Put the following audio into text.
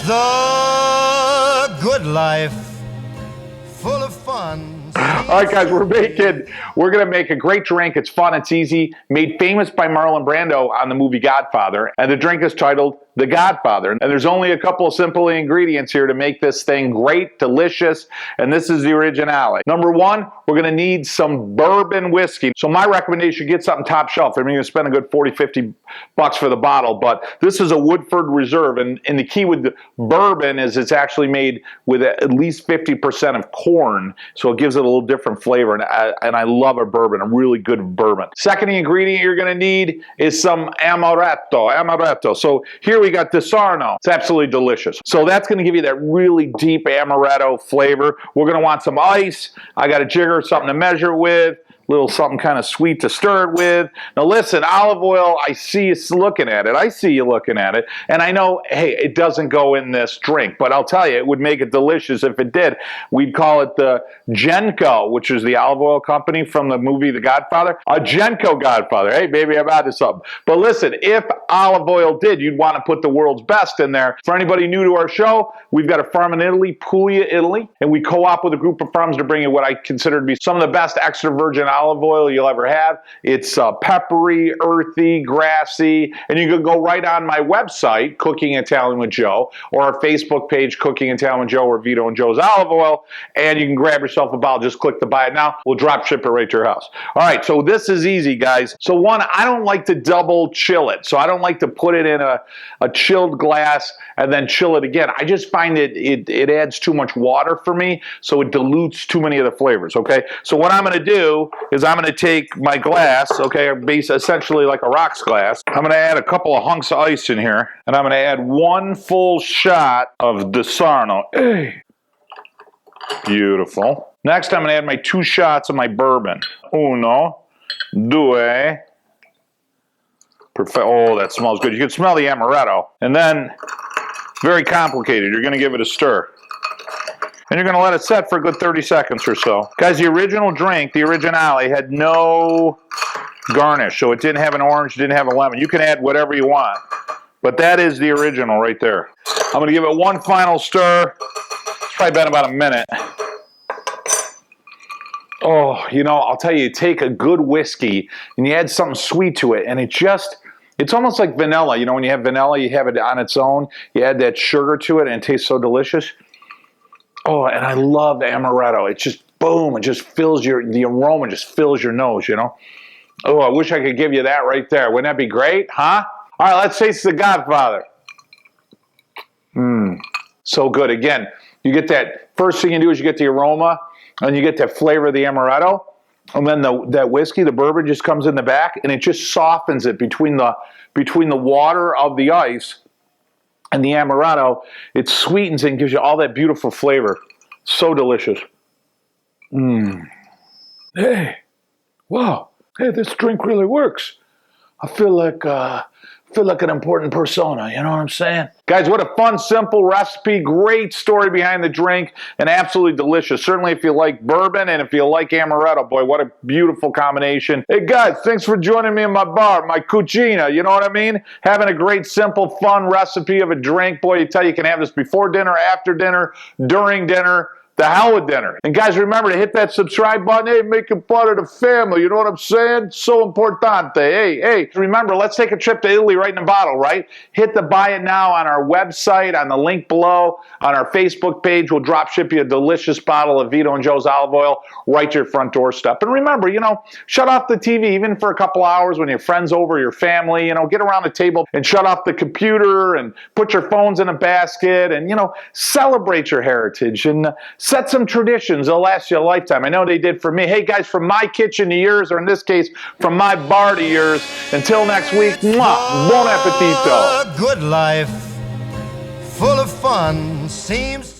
The good life, full of fun. All right, guys, we're gonna make a great drink. It's fun, it's easy. Made famous by Marlon Brando on the movie Godfather, and the drink is titled The Godfather. And there's only a couple of simple ingredients here to make this thing great, delicious, and this is the originale. Number one, we're gonna need some bourbon whiskey. So my recommendation, get something top shelf. I mean, you're gonna spend a good 40, 50 bucks for the bottle, but this is a Woodford Reserve, and the key with the bourbon is it's actually made with at least 50% of corn, so it gives it a little different flavor, and I love a bourbon, a really good bourbon. Second ingredient you're gonna need is some amaretto. So here we got Sarno. It's absolutely delicious. So that's gonna give you that really deep amaretto flavor. We're gonna want some ice. I got a jigger, something to measure with. Little something kind of sweet to stir it with. Now listen, olive oil, I see you looking at it. I see you looking at it. And I know, hey, it doesn't go in this drink, but I'll tell you, it would make it delicious if it did. We'd call it the Genco, which is the olive oil company from the movie The Godfather. A Genco Godfather. Hey, baby, I'm out of something. But listen, if olive oil did, you'd want to put the world's best in there. For anybody new to our show, we've got a farm in Italy, Puglia, Italy, and we co-op with a group of farms to bring you what I consider to be some of the best extra virgin olive oil you'll ever have. It's peppery, earthy, grassy, and you can go right on my website, Cooking Italian with Joe, or our Facebook page, Cooking Italian with Joe, or Vito and Joe's Olive Oil, and you can grab yourself a bottle. Just click the buy it now. We'll drop ship it right to your house. All right, so this is easy, guys. So one, I don't like to double chill it, so I don't like to put it in a chilled glass and then chill it again. I just find it adds too much water for me, so it dilutes too many of the flavors, okay? So what I'm gonna do is I'm gonna take my glass, okay, essentially like a rocks glass. I'm gonna add a couple of hunks of ice in here, and I'm gonna add one full shot of Sarno. Hey. Beautiful. Next, I'm gonna add my 2 shots of my bourbon. Uno, due. Perfect. Oh, that smells good. You can smell the amaretto. And then, very complicated, you're gonna give it a stir. And you're going to let it set for a good 30 seconds or so. Guys, the original drink, the originale, had no garnish. So it didn't have an orange, didn't have a lemon. You can add whatever you want. But that is the original right there. I'm going to give it one final stir. It's probably been about a minute. Oh, you know, I'll tell you, take a good whiskey and you add something sweet to it. And it's almost like vanilla. You know, when you have vanilla, you have it on its own. You add that sugar to it and it tastes so delicious. Oh, and I love amaretto. It just, boom, it just fills the aroma just fills your nose, you know? Oh, I wish I could give you that right there. Wouldn't that be great, huh? All right, let's taste The Godfather. So good. Again, you get that, first thing you do is you get the aroma, and you get that flavor of the amaretto, and then that whiskey, the bourbon, just comes in the back, and it just softens it between the water of the ice and the amaretto. It sweetens it and gives you all that beautiful flavor. So delicious. Hey, wow. Hey, this drink really works. I feel like an important persona, you know what I'm saying? Guys, what a fun, simple recipe. Great story behind the drink, and absolutely delicious. Certainly if you like bourbon and if you like amaretto, boy, what a beautiful combination. Hey guys, thanks for joining me in my bar, my cucina, you know what I mean? Having a great, simple, fun recipe of a drink. Boy, you can have this before dinner, after dinner, during dinner. The hell with dinner. And guys, remember to hit that subscribe button. Hey, make it part of the family. You know what I'm saying? So importante. Hey. Remember, let's take a trip to Italy right in a bottle, right? Hit the buy it now on our website, on the link below, on our Facebook page. We'll drop ship you a delicious bottle of Vito and Joe's olive oil right to your front doorstep. And remember, you know, shut off the TV even for a couple hours when your friends over, your family, you know, get around the table and shut off the computer and put your phones in a basket and, you know, celebrate your heritage and set some traditions that'll last you a lifetime. I know they did for me. Hey guys, from my kitchen to yours, or in this case, from my bar to yours. Until next week, mwah, bon appetito. A good life, full of fun, seems